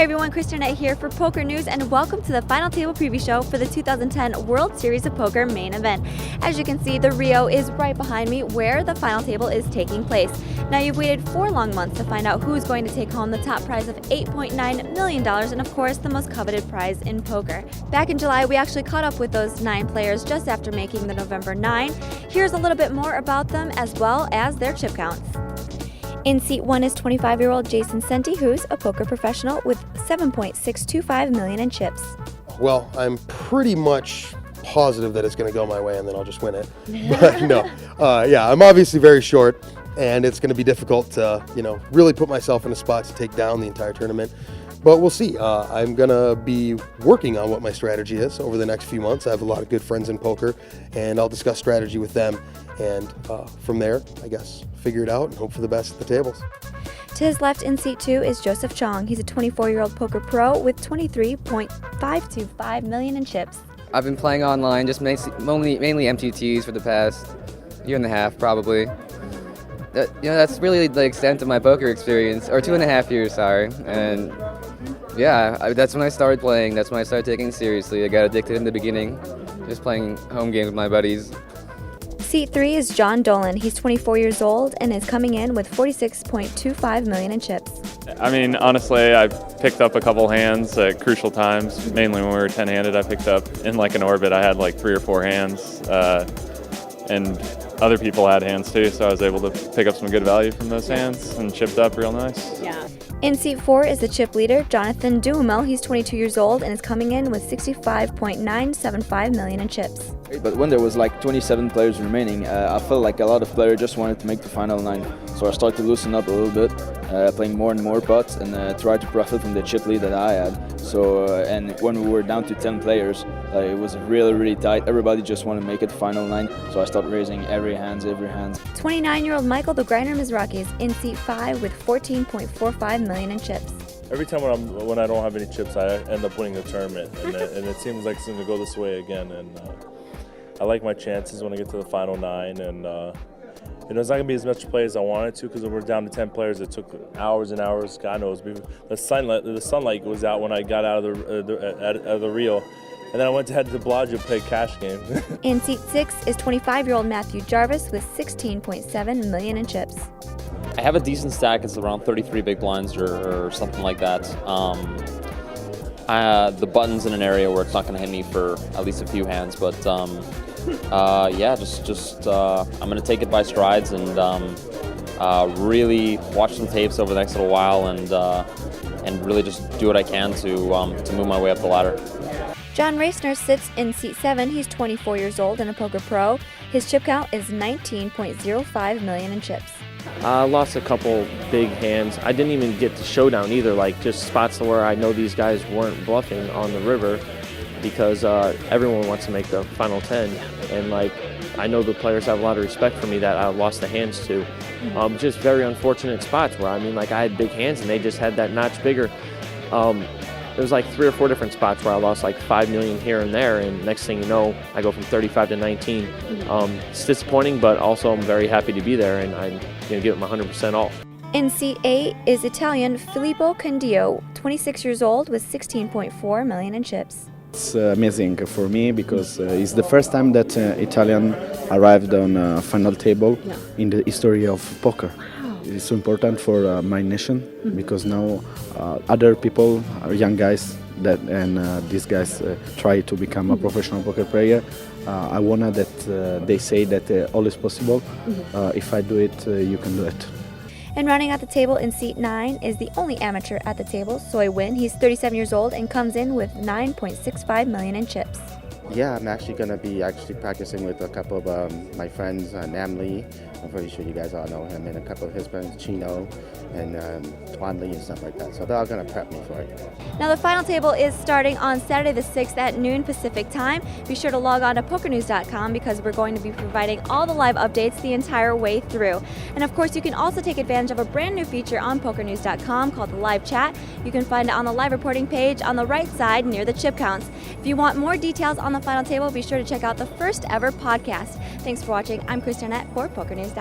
everyone, Rinne here for Poker News, and welcome to the Final Table Preview Show for the 2010 World Series of Poker main event. As you can see, the Rio is right behind me where the final table is taking place. Now, you've waited 4 long months to find out who's going to take home the top prize of $8.9 million and, of course, the most coveted prize in poker. Back in July, we actually caught up with those 9 players just after making the November 9. Here's a little bit more about them as well as their chip counts. In seat 1 is 25-year-old Jason Senti, who's a poker professional with $7.625 million in chips. Well, I'm pretty much positive that it's going to go my way and then I'll just win it. But no, I'm obviously very short and it's going to be difficult to, really put myself in a spot to take down the entire tournament. But we'll see. I'm going to be working on what my strategy is over the next few months. I have a lot of good friends in poker and I'll discuss strategy with them. And from there, I guess, figure it out and hope for the best at the tables. To his left in seat 2 is Joseph Chong. He's a 24-year-old poker pro with $23.525 million in chips. I've been playing online, just mainly MTTs for the past year and a half, probably. That's really the extent of my poker experience, or 2.5 years, sorry. And that's when I started playing. That's when I started taking it seriously. I got addicted in the beginning, just playing home games with my buddies. Seat 3 is John Dolan. He's 24 years old and is coming in with $46.25 million in chips. I mean, honestly, I picked up a couple hands at crucial times, mainly when we were 10-handed. I picked up in like an orbit. I had like 3 or 4 hands, and other people had hands too, so I was able to pick up some good value from those hands and chipped up real nice. Yeah. In seat 4 is the chip leader, Jonathan Duhamel. He's 22 years old and is coming in with $65.975 million in chips. But when there was like 27 players remaining, I felt like a lot of players just wanted to make the final 9. So I started to loosen up a little bit, playing more and more pots and try to profit from the chip lead that I had. So and when we were down to 10 players, it was really tight. Everybody just wanted to make it the final 9. So I started raising every hand. 29-year-old Michael the Grinder Mizrachi is in seat 5 with $14.45 million in chips. Every time when I don't have any chips, I end up winning the tournament, and it seems like it's going to go this way again. And I like my chances when I get to the final 9, and it's not going to be as much play as I wanted to because we're down to 10 players. It took hours and hours. God knows, the sunlight was out when I got out of the reel. And then I went to head to Bellagio to play a cash game. In seat 6 is 25-year-old Matthew Jarvis with $16.7 million in chips. I have a decent stack. It's around 33 big blinds or something like that. The button's in an area where it's not going to hit me for at least a few hands. But I'm going to take it by strides and really watch some tapes over the next little while and really just do what I can to move my way up the ladder. John Reisner sits in seat 7. He's 24 years old and a poker pro. His chip count is $19.05 million in chips. I lost a couple big hands. I didn't even get to showdown either, like just spots where I know these guys weren't bluffing on the river because everyone wants to make the final 10. And I know the players have a lot of respect for me that I lost the hands to. Just very unfortunate spots where, I had big hands and they just had that notch bigger. There was 3 or 4 different spots where I lost $5 million here and there, and next thing you know, I go from 35 to 19. It's disappointing, but also I'm very happy to be there, and I'm going to give it my 100% all. In seat 8 is Italian Filippo Cundo, 26 years old with $16.4 million in chips. It's amazing for me because it's the first time that Italian arrived on a final table in the history of poker. It's so important for my nation because now other people, young guys, these guys try to become a professional poker player. I wanna that they say that all is possible. If I do it, you can do it. And rounding out the table in seat 9 is the only amateur at the table, Soy Win. He's 37 years old and comes in with $9.65 million in chips. Yeah, I'm actually going to be practicing with a couple of my friends, Nam Lee. I'm pretty sure you guys all know him, and a couple of his friends, Chino and Tuan Lee and stuff like that. So they're all going to prep me for it. Now the final table is starting on Saturday the 6th at noon Pacific time. Be sure to log on to PokerNews.com because we're going to be providing all the live updates the entire way through. And of course, you can also take advantage of a brand new feature on PokerNews.com called the live chat. You can find it on the live reporting page on the right side near the chip counts. If you want more details on the final table, be sure to check out the first ever podcast. Thanks for watching. I'm Rinne for PokerNews.com.